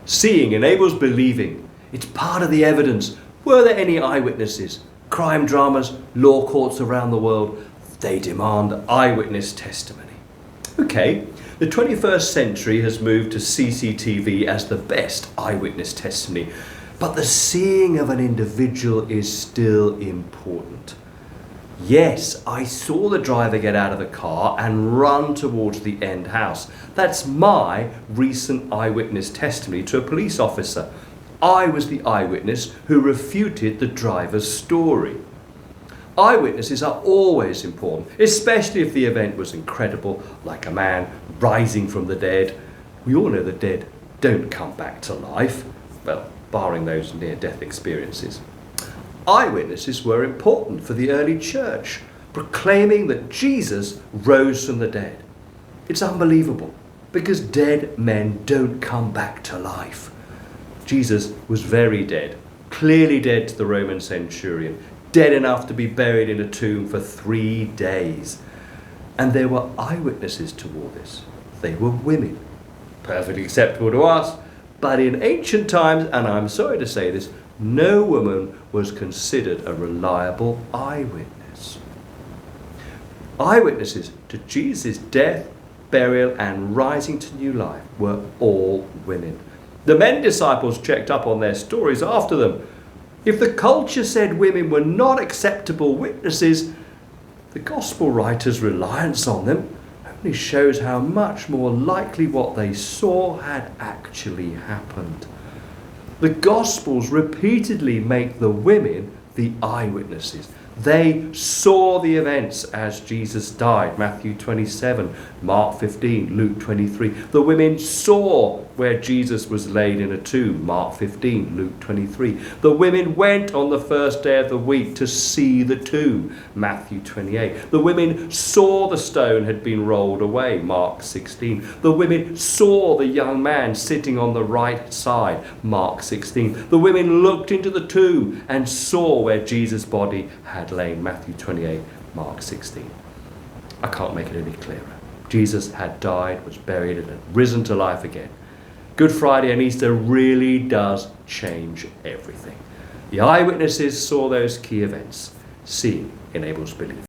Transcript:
Seeing enables believing. It's part of the evidence. Were there any eyewitnesses? Crime dramas, law courts around the world, they demand eyewitness testimony. Okay, the 21st century has moved to CCTV as the best eyewitness testimony, but the seeing of an individual is still important. Yes, I saw the driver get out of the car and run towards the end house. That's my recent eyewitness testimony to a police officer. I was the eyewitness who refuted the driver's story. Eyewitnesses are always important, especially if the event was incredible, like a man rising from the dead. We all know the dead don't come back to life, well, barring those near-death experiences. Eyewitnesses were important for the early church, proclaiming that Jesus rose from the dead. It's unbelievable, because dead men don't come back to life. Jesus was very dead, clearly dead to the Roman centurion, dead enough to be buried in a tomb for 3 days. And there were eyewitnesses to all this. They were women. Perfectly acceptable to us, but in ancient times, and I'm sorry to say this, no woman was considered a reliable eyewitness. Eyewitnesses to Jesus' death, burial, and rising to new life were all women. The men disciples checked up on their stories after them. If the culture said women were not acceptable witnesses, the gospel writers' reliance on them only shows how much more likely what they saw had actually happened. The Gospels repeatedly make the women the eyewitnesses. They saw the events as Jesus died, Matthew 27, Mark 15, Luke 23. The women saw where Jesus was laid in a tomb, Mark 15, Luke 23. The women went on the first day of the week to see the tomb, Matthew 28. The women saw the stone had been rolled away, Mark 16. The women saw the young man sitting on the right side, Mark 16. The women looked into the tomb and saw where Jesus' body had lain, Matthew 28, Mark 16. I can't make it any clearer. Jesus had died, was buried, and had risen to life again. Good Friday and Easter really does change everything. The eyewitnesses saw those key events. Seeing enables believing.